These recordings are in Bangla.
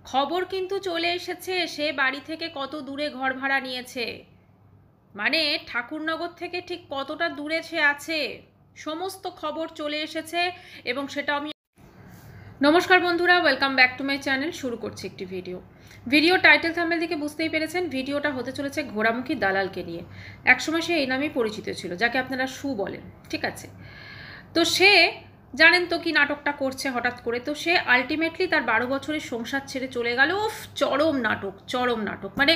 খবর কিন্তু চলে এসেছে সে বাড়ি থেকে কত দূরে ঘর ভাড়া নিয়েছে, মানে ঠাকুরনগর থেকে ঠিক কতটা দূরে সে আছে, সমস্ত খবর চলে এসেছে। এবং সেটা আমি নমস্কার বন্ধুরা, welcome back to my channel. শুরু করছি একটি ভিডিও টাইটেল থাম্বনেল থেকে বুঝতেই পেরেছেন ভিডিওটা হতে চলেছে ঘোড়ামুখী দালালকে নিয়ে। একসময় সে এই নামেই পরিচিত ছিল, যাকে আপনারা সু বলেন, ঠিক আছে। তো সে জানেন তো কি নাটকটা করছে হঠাৎ করে। তো সে আলটিমেটলি তার 12 বছরের সংসার ছেড়ে চলে গেল। চরম নাটক, মানে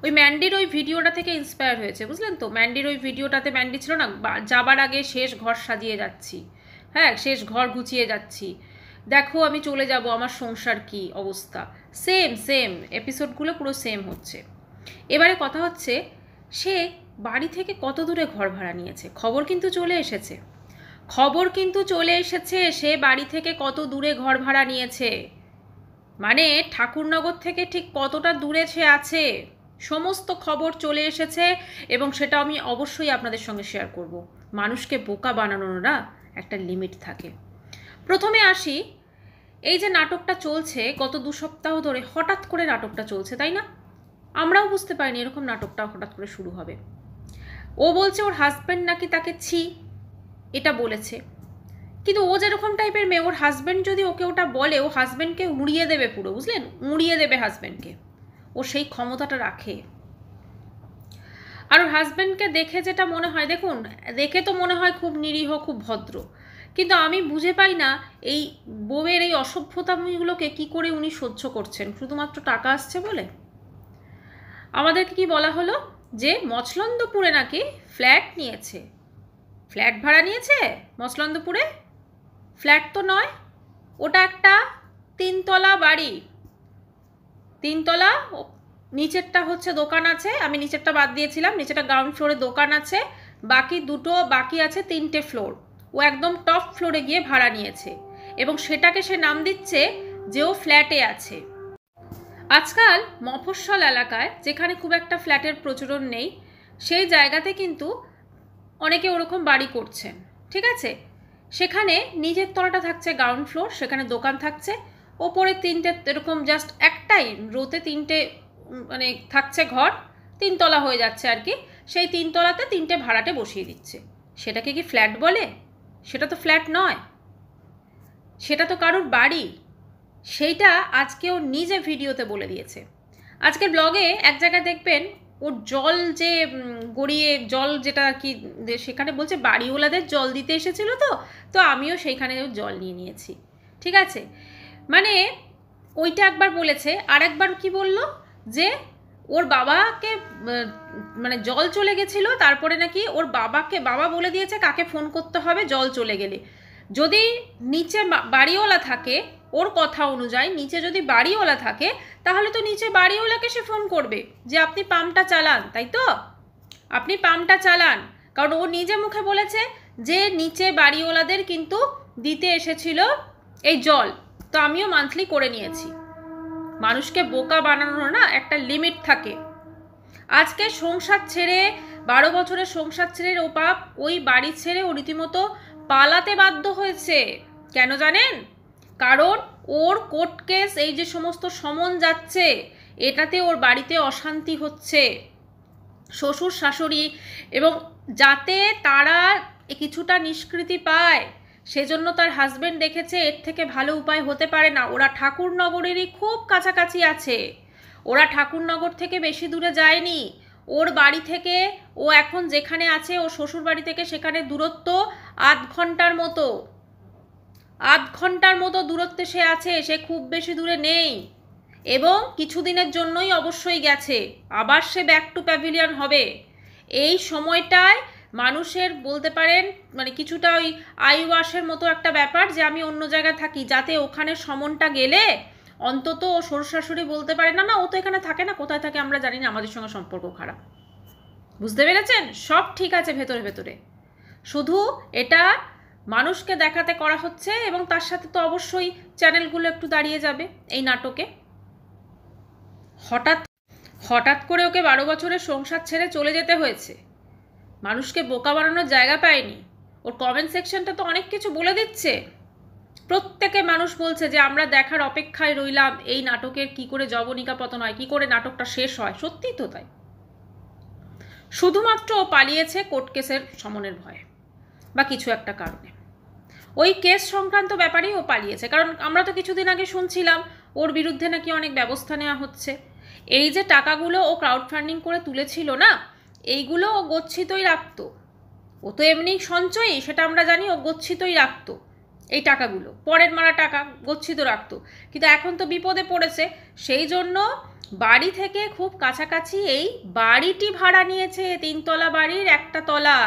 ওই ম্যান্ডির ওই ভিডিওটা থেকে ইন্সপায়ার হয়েছে, বুঝলেন তো। ম্যান্ডির ওই ভিডিওটাতে ম্যান্ডি ছিল না, যাবার আগে শেষ ঘর সাজিয়ে যাচ্ছি, হ্যাঁ শেষ ঘর গুছিয়ে যাচ্ছি, দেখো আমি চলে যাব, আমার সংসার কি অবস্থা। সেম এপিসোডগুলো পুরো সেম হচ্ছে। এবারে কথা হচ্ছে সে বাড়ি থেকে কত দূরে ঘর ভাড়া নিয়েছে। খবর কিন্তু চলে এসেছে সে বাড়ি থেকে কত দূরে ঘর ভাড়া নিয়েছে, মানে ঠাকুরনগর থেকে ঠিক কতটা দূরে সে আছে, সমস্ত খবর চলে এসেছে। এবং সেটা আমি অবশ্যই আপনাদের সঙ্গে শেয়ার করব। মানুষকে বোকা বানানোর না একটা লিমিট থাকে। প্রথমে আসি, এই যে নাটকটা চলছে গত 2 সপ্তাহ ধরে, হঠাৎ করে নাটকটা চলছে, তাই না? আমরাও বুঝতে পারিনি এরকম নাটকটা হঠাৎ করে শুরু হবে। ও বলছে ওর হাজব্যান্ড নাকি তাকে ছি এটা বলেছে, কিন্তু ও যেরকম টাইপের মেয়ে, ওর হাজব্যান্ড যদি ওকে ওটা বলে, ও হাজব্যান্ডকে উড়িয়ে দেবে পুরো, বুঝলেন, উড়িয়ে দেবে হাজব্যান্ডকে। ও সেই ক্ষমতাটা রাখে। আর ওর হাজব্যান্ডকে দেখে যেটা মনে হয়, দেখুন দেখে তো মনে হয় খুব নিরীহ, খুব ভদ্র, কিন্তু আমি বুঝে পাই না এই বউয়ের এই অসভ্যতামিগুলোকে কি করে উনি সহ্য করছেন, শুধুমাত্র টাকা আসছে বলে। আমাদেরকে কি বলা হলো যে মচলন্দপুরে নাকি ফ্ল্যাট নিয়েছে, ফ্ল্যাট ভাড়া নিয়েছে মচলন্দপুরে। ফ্ল্যাট তো নয়, ওটা একটা 3 তলা বাড়ি, 3 তলা, নিচেরটা হচ্ছে দোকান আছে, আমি নিচেরটা বাদ দিয়েছিলাম, নিচেরটা গ্রাউন্ড ফ্লোরে দোকান আছে, বাকি আছে 3টে ফ্লোর। ও একদম টপ ফ্লোরে গিয়ে ভাড়া নিয়েছে এবং সেটাকে সে নাম দিচ্ছে যে ও ফ্ল্যাটে আছে। আজকাল মফস্বল এলাকায় যেখানে খুব একটা ফ্ল্যাটের প্রচলন নেই, সেই জায়গাতে কিন্তু অনেকে ওরকম বাড়ি করছেন, ঠিক আছে। সেখানে নিচের তলাটা থাকছে গ্রাউন্ড ফ্লোর, সেখানে দোকান থাকছে, ওপরে 3টে এরকম জাস্ট একটাই রোতে 3টে মানে থাকছে ঘর, 3 তলা হয়ে যাচ্ছে আর কি। সেই 3 তলাতে 3টে ভাড়াটে বসিয়ে দিচ্ছে। সেটাকে কি ফ্ল্যাট বলে? সেটা তো ফ্ল্যাট নয়, সেটা তো কারোর বাড়ি। সেইটা আজকে ও নিজে ভিডিওতে বলে দিয়েছে। আজকের ব্লগে এক জায়গায় দেখবেন ওর জল যে গড়িয়ে জল যেটা আর কি, সেখানে বলছে বাড়িওয়ালাদের জল দিতে এসেছিল, তো আমিও সেইখানে জল নিয়ে নিয়েছি, ঠিক আছে। মানে ওইটা একবার বলেছে, আর একবার কি বললো যে ওর বাবাকে মানে জল চলে গেছিল, তারপরে নাকি ওর বাবা বলে দিয়েছে কাকে ফোন করতে হবে জল চলে গেলে। যদি নিচে বাড়িওয়ালা থাকে, ওর কথা অনুযায়ী নিচে যদি বাড়িওয়ালা থাকে, তাহলে তো নিচে বাড়িওয়ালাকে সে ফোন করবে যে আপনি পাম্পটা চালান, তাই তো, আপনি পাম্পটা চালান। কারণ ও নিজে মুখে বলেছে যে নিচে বাড়িওয়ালাদের কিন্তু দিতে এসেছিল এই জল, তো আমিও মান্থলি করে নিয়েছি। মানুষকে বোকা বানানোর না একটা লিমিট থাকে। আজকে সংসার ছেড়ে 12 বছরের সংসার ছেড়ে ও বাপ ওই বাড়ি ছেড়ে ও রীতিমতো পালাতে বাধ্য হয়েছে। কেন জানেন? কারণ ওর কোর্ট কেস, এই যে সমস্ত সমন যাচ্ছে, এটাতে ওর বাড়িতে অশান্তি হচ্ছে, শ্বশুর শাশুড়ি, এবং যাতে তারা কিছুটা নিষ্কৃতি পায় সেজন্য তার হাজবেন্ড দেখেছে এর থেকে ভালো উপায় হতে পারে না। ওরা ঠাকুরনগরেরই খুব কাছাকাছি আছে, ওরা ঠাকুরনগর থেকে বেশি দূরে যায়নি। ওর বাড়ি থেকে ও এখন যেখানে আছে, ও শ্বশুর বাড়ি থেকে সেখানে দূরত্ব আধ ঘন্টার মতো দূরত্বে সে আছে, সে খুব বেশি দূরে নেই। এবং কিছুদিনের জন্যই অবশ্যই গেছে, আবার সে ব্যাক টু প্যাভিলিয়ন হবে। এই সময়টায় মানুষের বলতে পারেন মানে কিছুটা ওই আইওয়াশের মতো একটা ব্যাপার, যে আমি অন্য জায়গায় থাকি, যাতে ওখানে সমনটা গেলে অন্তত ও শ্বশুর শাশুড়ি বলতে পারে না ও তো এখানে থাকে না, কোথায় থাকে আমরা জানি না, আমাদের সঙ্গে সম্পর্ক খারাপ। বুঝতে পেরেছেন? সব ঠিক আছে ভেতরে ভেতরে, শুধু এটা মানুষকে দেখাতে করা হচ্ছে। এবং তার সাথে তো অবশ্যই চ্যানেলগুলো একটু দাঁড়িয়ে যাবে এই নাটকে। হঠাৎ করে ওকে 12 বছরের সংসার ছেড়ে চলে যেতে হয়েছে, মানুষকে বোকা বানানোর জায়গা পায়নি। ওর কমেন্ট সেকশনটা তো অনেক কিছু বলে দিচ্ছে, প্রত্যেকে মানুষ বলছে যে আমরা দেখার অপেক্ষায় রইলাম এই নাটকের কি করে যবনিকা পতন হয়, কি করে নাটকটা শেষ হয়। সত্যিই তো তাই। শুধুমাত্র ও পালিয়েছে কোর্ট কেসের সমনের ভয়ে বা কিছু একটা কারণে। ওই কেস সংক্রান্ত ব্যাপারেই ও পালিয়েছে। কারণ আমরা তো কিছুদিন আগে শুনছিলাম ওর বিরুদ্ধে নাকি অনেক ব্যবস্থা নেওয়া হচ্ছে। এই যে টাকাগুলো ও ক্রাউড ফান্ডিং করে তুলেছিল না, এইগুলো ও গচ্ছিতই রাখতো। ও তো এমনি সঞ্চয়ই, সেটা আমরা জানি, ও গচ্ছিতই রাখতো এই টাকাগুলো, পরের মারা টাকা গচ্ছিত রাখতো। কিন্তু এখন তো বিপদে পড়েছে, সেই জন্য বাড়ি থেকে খুব কাছাকাছি এই বাড়িটি ভাড়া নিয়েছে। 3 তলা বাড়ির 1টা তলা।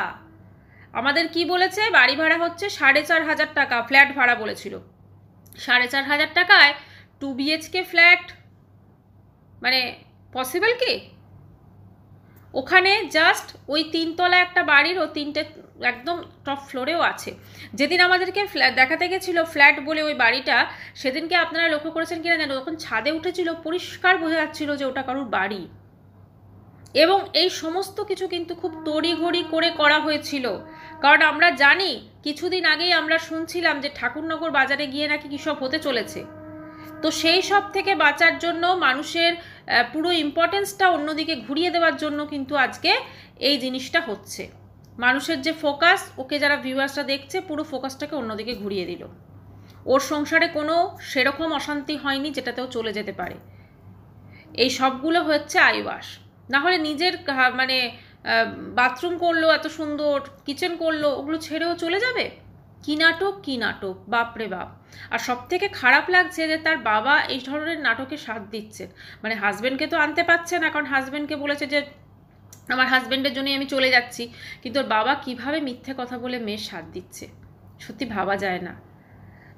আমাদের কি বলেছে, বাড়ি ভাড়া হচ্ছে 4,500 টাকা, ফ্ল্যাট ভাড়া বলেছিল। 4,500 টাকায় 2 BHK ফ্ল্যাট মানে পসিবল কি? ওখানে জাস্ট ওই 3 তলা একটা বাড়ির ও 3টে একদম টপ ফ্লোরেও আছে। যেদিন আমাদেরকে দেখাতে গেছিল ফ্ল্যাট বলে ওই বাড়িটা, সেদিনকে আপনারা লক্ষ্য করেছেন কিনা জানো, যখন ছাদে উঠেছিল পরিষ্কার বোঝা যাচ্ছিল যে ওটা কারোর বাড়ি। এবং এই সমস্ত কিছু কিন্তু খুব তড়িঘড়ি করে করা হয়েছিল। কারণ আমরা জানি, কিছুদিন আগেই আমরা শুনছিলাম যে ঠাকুরনগর বাজারে গিয়ে নাকি কী সব হতে চলেছে। তো সেই সব থেকে বাঁচার জন্য, মানুষের পুরো ইম্পর্টেন্সটা অন্যদিকে ঘুরিয়ে দেওয়ার জন্য কিন্তু আজকে এই জিনিসটা হচ্ছে। মানুষের যে ফোকাস, ওকে যারা ভিউয়ার্সরা দেখছে, পুরো ফোকাসটাকে অন্যদিকে ঘুরিয়ে দিল। ওর সংসারে কোনো সেরকম অশান্তি হয়নি যেটাতেও চলে যেতে পারে। এই সবগুলো হচ্ছে আইওয়াশ। না হলে নিজের মানে বাথরুম করলো এত সুন্দর, কিচেন করলো, ওগুলো ছেড়েও চলে যাবে? কি নাটক, কি নাটক, বাপরে বাপ। আর সব থেকে খারাপ লাগছে যে তার বাবা এই ধরনের নাটকে সাথ দিচ্ছেন। মানে হাজব্যান্ডকে তো আনতে পারছে না, কারণ হাজব্যান্ডকে বলেছে যে আমার হাজব্যান্ডের জন্যই আমি চলে যাচ্ছি। কিন্তু ওর বাবা কিভাবে মিথ্যে কথা বলে মেয়ের সাথ দিচ্ছে, সত্যি ভাবা যায় না।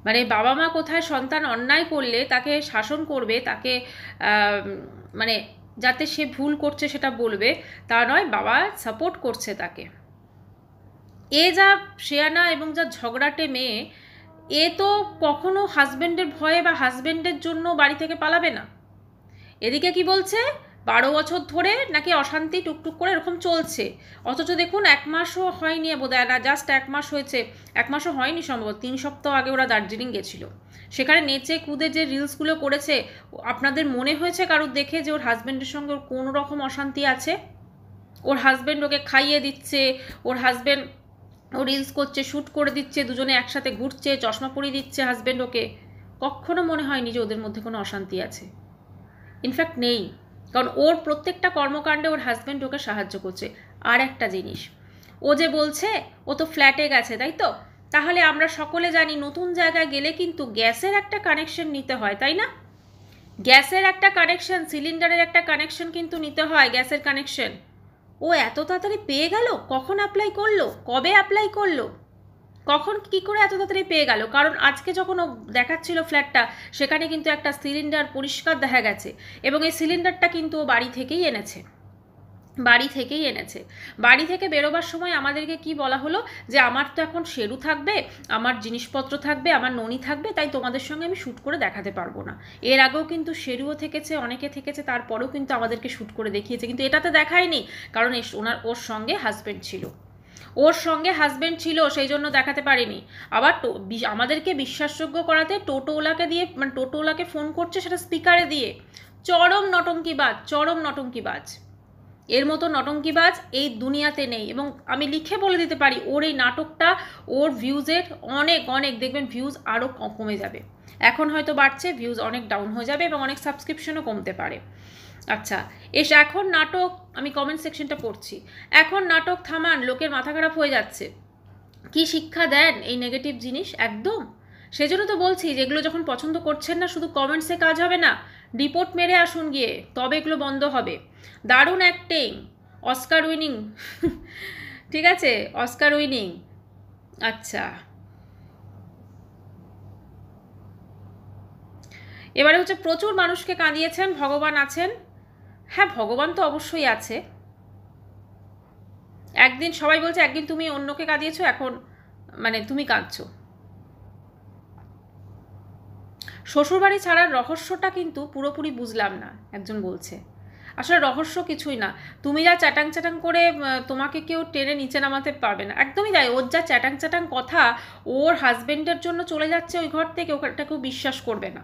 মানে বাবা মা কোথায় সন্তান অন্যায় করলে তাকে শাসন করবে, তাকে মানে যাতে সে ভুল করছে সেটা বলবে, তা নয়, বাবা সাপোর্ট করছে তাকে। এ যা শেয়ানা এবং যা ঝগড়াটে মেয়ে, এ তো কখনো হাজব্যান্ডের ভয়ে বা হাজব্যান্ডের জন্য বাড়ি থেকে পালাবে না। এদিকে কি বলছে, 12 বছর ধরে নাকি অশান্তি টুকটুক করে এরকম চলছে। অথচ দেখুন 1 মাসও হয়নি বোধহয়, না জাস্ট 1 মাস হয়েছে, 1 মাসও হয়নি সম্ভবত, 3 সপ্তাহ আগে ওরা দার্জিলিং গেছিল। সেখানে নেচে কুদে যে রিলসগুলো করেছে, আপনাদের মনে হয়েছে কারোর দেখে যে ওর হাজব্যান্ডের সঙ্গে ওর কোনো রকম অশান্তি আছে? ওর হাজব্যান্ড ওকে খাইয়ে দিচ্ছে, ওর হাজব্যান্ড ও রিলস করছে, শ্যুট করে দিচ্ছে, দুজনে একসাথে ঘুরছে, চশমা পরিয়ে দিচ্ছে হাজব্যান্ড ওকে। কখনো মনে হয়নি যে ওদের মধ্যে কোনো অশান্তি আছে। ইনফ্যাক্ট নেই, কারণ ওর প্রত্যেকটা কর্মকাণ্ডে ওর হাজব্যান্ড ওকে সাহায্য করছে। আর একটা জিনিস, ও যে বলছে ও তো ফ্ল্যাটে গেছে, তাই তো? তাহলে আমরা সকলে জানি নতুন জায়গায় গেলে কিন্তু গ্যাসের একটা কানেকশন নিতে হয়, তাই না? গ্যাসের একটা কানেকশন, সিলিন্ডারের একটা কানেকশন কিন্তু নিতে হয়, গ্যাসের কানেকশন। ও এত তাড়াতাড়ি পেয়ে গেল? কখন অ্যাপ্লাই করলো? কবে অ্যাপ্লাই করলো? কখন কি করে এত তাড়াতাড়ি পেয়ে গেল? কারণ আজকে যখন ও দেখাচ্ছিল ফ্ল্যাটটা, সেখানে কিন্তু একটা সিলিন্ডার পরিষ্কার দেখা গেছে। এবং এই সিলিন্ডারটা কিন্তু ও বাড়ি থেকেই এনেছে, বাড়ি থেকে বেরোবার সময় আমাদেরকে কি বলা হলো, যে আমার তো এখন শেরু থাকবে, আমার জিনিসপত্র থাকবে, আমার ননি থাকবে, তাই তোমাদের সঙ্গে আমি শ্যুট করে দেখাতে পারবো না। এর আগেও কিন্তু শেরুও থেকেছে, অনেকে থেকেছে, তারপরেও কিন্তু আমাদেরকে শ্যুট করে দেখিয়েছে, কিন্তু এটাতে দেখায়নি, কারণ ওর সঙ্গে হাজব্যান্ড ছিল, সেই জন্য দেখাতে পারিনি। আবার আমাদেরকে বিশ্বাসযোগ্য করাতে টোটোওয়ালাকে দিয়ে, মানে টোটোওয়ালাকে ফোন করছে সেটা স্পিকারে দিয়ে। চরম নটঙ্কিবাজ। এর মতো নটঙ্কিবাজ এই দুনিয়াতে নেই। এবং আমি লিখে বলে দিতে পারি, ওর এই নাটকটা, ওর ভিউজের অনেক দেখবেন ভিউজ আরও কমে যাবে। এখন হয়তো বাড়ছে, ভিউজ অনেক ডাউন হয়ে যাবে এবং অনেক সাবস্ক্রিপশনও কমতে পারে। আচ্ছা, এখন নাটক, আমি কমেন্ট সেকশনটা পড়ছি, এখন নাটক থামান, লোকের মাথা খারাপ হয়ে যাচ্ছে। কি শিক্ষা দেন এই নেগেটিভ জিনিস? একদম। সেজন্য তো বলছি, যেগুলো যখন পছন্দ করছেন না, শুধু কমেন্টসে কাজ হবে না, রিপোর্ট মেরে আসুন গিয়ে, তবে এগুলো বন্ধ হবে। দারুণ অ্যাক্টিং, অস্কার উইনিং ঠিক আছে, অস্কার উইনিং। আচ্ছা, এবারে হচ্ছে প্রচুর মানুষকে কাঁদিয়েছেন, ভগবান আছেন। হ্যাঁ, ভগবান তো অবশ্যই আছে। একদিন সবাই বলছে, একদিন তুমি অন্যকে কাঁদিয়েছো, এখন মানে তুমি কাঁদছো। শ্বশুরবাড়ি ছাড়ার রহস্যটা কিন্তু পুরোপুরি বুঝলাম না, একজন বলছে। আসলে রহস্য কিছুই না। তুমি যা চ্যাটাং চ্যাটাং করে তোমাকে কেউ টেনে নিচে নামাতে পারবে না, একদমই তাই। ওর যা চ্যাটাং চ্যাটাং কথা, ওর হাজবেন্ডের জন্য চলে যাচ্ছে ওই ঘর থেকে, ওটা কেউ বিশ্বাস করবে না।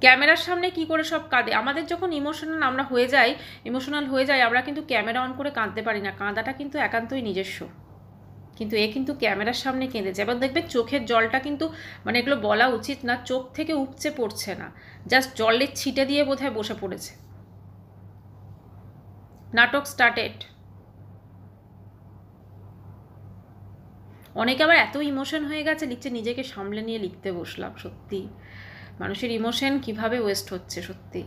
ক্যামেরার সামনে কি করে সব কাঁদে। আমাদের যখন ইমোশনাল হয়ে যাই আমরা কিন্তু ক্যামেরা অন করে কাঁদতে পারি না, কাঁদাটা কিন্তু একান্তই নিজস্ব। কিন্তু এ কিন্তু ক্যামেরার সামনে কেঁদেছে। এবার দেখবে চোখের জলটা কিন্তু, মানে এগুলো বলা উচিত না, চোখ থেকে উপচে পড়ছে না, জাস্ট জলের ছিটে দিয়ে বোধহয় বসে পড়েছে। নাটক স্টার্টেড। অনেকে আবার এত ইমোশন হয়ে গেছে লিখছে, নিজেকে সামলে নিয়ে লিখতে বসলাম। সত্যি মানুষের ইমোশন কিভাবে ওয়েস্ট হচ্ছে সত্যি।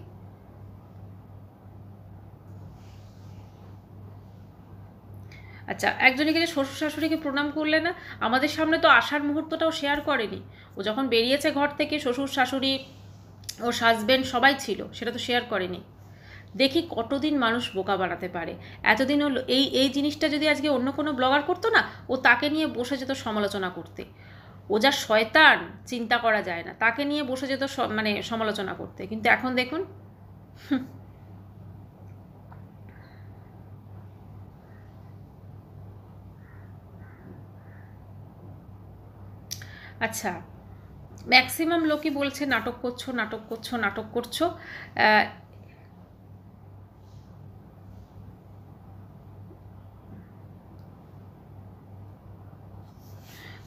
আচ্ছা, একজনকে যে শ্বশুর শাশুড়িকে প্রণাম করলে না, আমাদের সামনে তো আসার মুহূর্তটাও শেয়ার করেনি। ও যখন বেরিয়েছে ঘর থেকে, শ্বশুর শাশুড়ি ওর হাজবেন্ড সবাই ছিল, সেটা তো শেয়ার করেনি। দেখি কতদিন মানুষ বোকা বানাতে পারে। এতদিন হলো এই জিনিসটা যদি আজকে অন্য কোনো ব্লগার করতো না, ও তাকে নিয়ে বসে যেত সমালোচনা করতে। ও যা শয়তান চিন্তা করা যায় না, তাকে নিয়ে বসে যেত মানে সমালোচনা করতে। কিন্তু এখন দেখুন। আচ্ছা, ম্যাক্সিমাম লোকই বলছে নাটক করছো, নাটক করছো, নাটক করছো।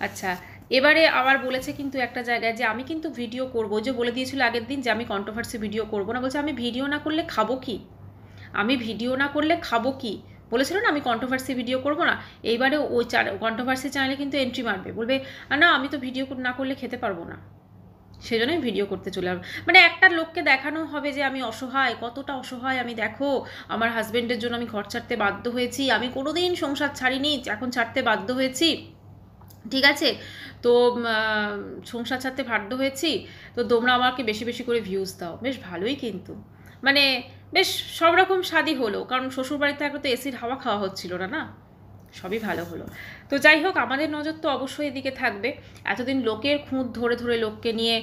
আচ্ছা, এবারে আবার বলেছে কিন্তু একটা জায়গায় যে আমি কিন্তু ভিডিও করবো, যে বলে দিয়েছিল আগের দিন যে আমি কন্ট্রোভার্সি ভিডিও করবো না। বলছে আমি ভিডিও না করলে খাবো কি, আমি ভিডিও না করলে খাবো কি। বলেছিল না আমি কন্ট্রোভার্সি ভিডিও করবো না। এইবারে ওই কন্ট্রোভার্সি চ্যানেলে কিন্তু এন্ট্রি মারবে, বলবে না আমি তো ভিডিও না করলে খেতে পারবো না, সেজন্যই ভিডিও করতে চলে আসবে। মানে একটা লোককে দেখানো হবে যে আমি অসহায়, কতটা অসহায় আমি, দেখো আমার হাজবেন্ডের জন্য আমি ঘর ছাড়তে বাধ্য হয়েছি, আমি কোনোদিন সংসার ছাড়িনি, এখন ছাড়তে বাধ্য হয়েছি, ঠিক আছে, তো সংসার ছাড়তে বাধ্য হয়েছি, তো তোমরা আমাকে বেশি বেশি করে ভিউজ দাও। বেশ ভালোই কিন্তু, মানে বেশ সব রকম স্বাদই হলো, কারণ শ্বশুরবাড়িতে থাকলে তো এসির হাওয়া খাওয়া হচ্ছিল না, না সবই ভালো হলো। তো যাই হোক, আমাদের নজর তো অবশ্যই এদিকে থাকবে। এতদিন লোকের খুঁত ধরে ধরে লোককে নিয়ে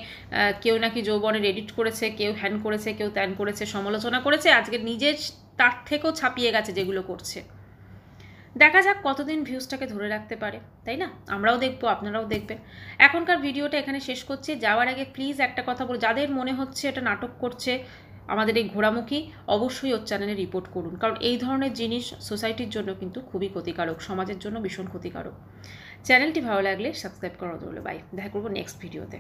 কেউ নাকি যৌবনের এডিট করেছে, কেউ হ্যান করেছে, কেউ ত্যান করেছে, সমালোচনা করেছে, আজকে নিজের তার থেকেও ছাপিয়ে গেছে যেগুলো করছে। দেখা যাক কতদিন ভিউজটাকে ধরে রাখতে পারে, তাই না? আমরাও দেখবো, আপনারাও দেখবেন। এখনকার ভিডিওটা এখানে শেষ করছি। যাওয়ার আগে প্লিজ একটা কথা বল, যাদের মনে হচ্ছে এটা নাটক করছে আমাদের এই ঘোড়ামুখী, অবশ্যই ওর চ্যানেলে রিপোর্ট করুন, কারণ এই ধরনের জিনিস সোসাইটির জন্য কিন্তু খুবই ক্ষতিকারক, সমাজের জন্য ভীষণ ক্ষতিকারক। চ্যানেলটি ভালো লাগলে সাবস্ক্রাইব করা হলো। বাই, দেখা করবো নেক্সট ভিডিওতে।